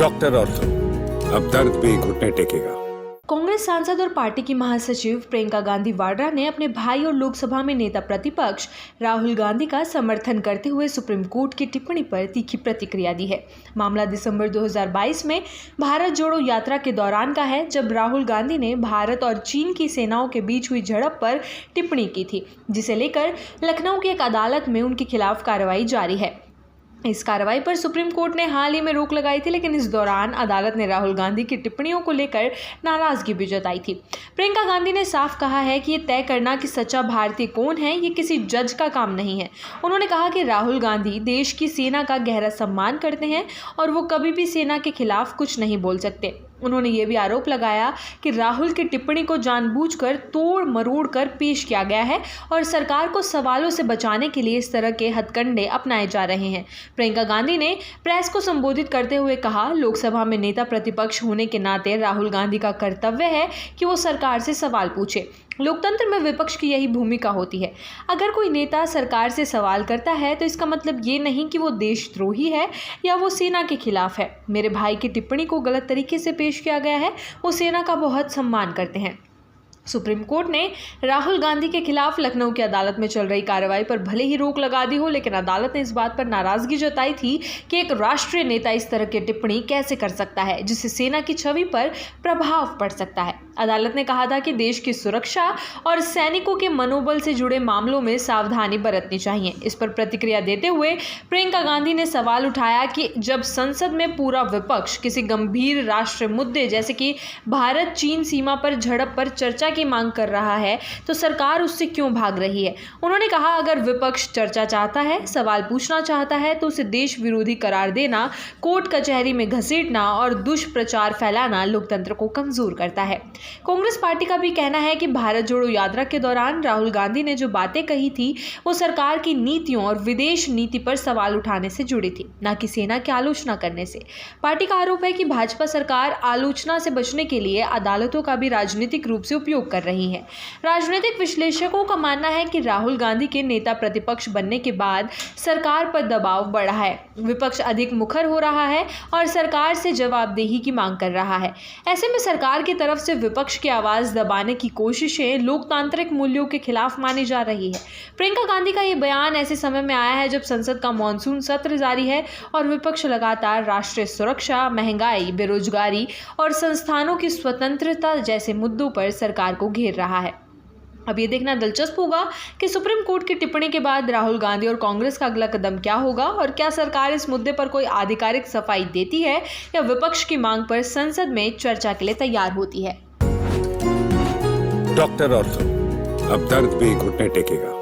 Doctor ortho, अब दर्द भी घुटने टेकेगा। कांग्रेस सांसद और पार्टी की महासचिव प्रियंका गांधी वाड्रा ने अपने भाई और लोकसभा में नेता प्रतिपक्ष राहुल गांधी का समर्थन करते हुए सुप्रीम कोर्ट की टिप्पणी पर तीखी प्रतिक्रिया दी है। मामला दिसंबर 2022 में भारत जोड़ो यात्रा के दौरान का है, जब राहुल गांधी ने भारत और चीन की सेनाओं के बीच हुई झड़प पर टिप्पणी की थी, जिसे लेकर लखनऊ की एक अदालत में उनके खिलाफ कार्रवाई जारी है। इस कार्रवाई पर सुप्रीम कोर्ट ने हाल ही में रोक लगाई थी, लेकिन इस दौरान अदालत ने राहुल गांधी की टिप्पणियों को लेकर नाराजगी भी जताई थी। प्रियंका गांधी ने साफ कहा है कि ये तय करना कि सच्चा भारतीय कौन है, ये किसी जज का काम नहीं है। उन्होंने कहा कि राहुल गांधी देश की सेना का गहरा सम्मान करते हैं और वो कभी भी सेना के खिलाफ कुछ नहीं बोल सकते। उन्होंने ये भी आरोप लगाया कि राहुल की टिप्पणी को जानबूझकर तोड़ मरोड़ कर पेश किया गया है और सरकार को सवालों से बचाने के लिए इस तरह के हथकंडे अपनाए जा रहे हैं। प्रियंका गांधी ने प्रेस को संबोधित करते हुए कहा, लोकसभा में नेता प्रतिपक्ष होने के नाते राहुल गांधी का कर्तव्य है कि वो सरकार से सवाल पूछे। लोकतंत्र में विपक्ष की यही भूमिका होती है। अगर कोई नेता सरकार से सवाल करता है तो इसका मतलब ये नहीं कि वो देशद्रोही है या वो सेना के खिलाफ है। मेरे भाई की टिप्पणी को गलत तरीके से पेश किया गया है, वो सेना का बहुत सम्मान करते हैं। सुप्रीम कोर्ट ने राहुल गांधी के खिलाफ लखनऊ की अदालत में चल रही कार्रवाई पर भले ही रोक लगा दी हो, लेकिन अदालत ने इस बात पर नाराजगी जताई थी कि एक राष्ट्रीय नेता इस तरह की टिप्पणी कैसे कर सकता है, जिससे सेना की छवि पर प्रभाव पड़ सकता है। अदालत ने कहा था कि देश की सुरक्षा और सैनिकों के मनोबल से जुड़े मामलों में सावधानी बरतनी चाहिए। इस पर प्रतिक्रिया देते हुए प्रियंका गांधी ने सवाल उठाया कि जब संसद में पूरा विपक्ष किसी गंभीर राष्ट्रीय मुद्दे जैसे कि भारत चीन सीमा पर झड़प पर चर्चा की मांग कर रहा है, तो सरकार उससे क्यों भाग रही है। उन्होंने कहा, अगर विपक्ष चर्चा चाहता है, सवाल पूछना चाहता है, तो उसे देश विरोधी करार देना, कोर्ट कचहरी में घसीटना और दुष्प्रचार फैलाना लोकतंत्र को कमजोर करता है। कांग्रेस पार्टी का भी कहना है कि भारत जोड़ो यात्रा के दौरान राहुल गांधी ने जो बातें कही थी, वो सरकार की नीतियों और विदेश नीति पर सवाल उठाने से जुड़ी थी, न कि सेना की आलोचना करने से। पार्टी का आरोप है कि भाजपा सरकार आलोचना से बचने के लिए अदालतों का भी राजनीतिक रूप से उपयोग कर रही है। राजनीतिक विश्लेषकों का मानना है कि राहुल गांधी के नेता प्रतिपक्ष बनने के बाद सरकार पर दबाव बढ़ा है, विपक्ष अधिक मुखर हो रहा है और सरकार से जवाबदेही की मांग कर रहा है। ऐसे में सरकार की तरफ से विपक्ष की आवाज दबाने की कोशिशें लोकतांत्रिक मूल्यों के खिलाफ मानी जा रही है। प्रियंका गांधी का ये बयान ऐसे समय में आया है जब संसद का मॉनसून सत्र जारी है और विपक्ष लगातार राष्ट्रीय सुरक्षा, महंगाई, बेरोजगारी और संस्थानों की स्वतंत्रता जैसे मुद्दों पर सरकार को घेर रहा है। अब ये देखना दिलचस्प होगा कि सुप्रीम कोर्ट की टिप्पणी के बाद राहुल गांधी और कांग्रेस का अगला कदम क्या होगा और क्या सरकार इस मुद्दे पर कोई आधिकारिक सफाई देती है या विपक्ष की मांग पर संसद में चर्चा के लिए तैयार होती है। डॉक्टर ऑर्थो, अब दर्द भी घुटने टेकेगा।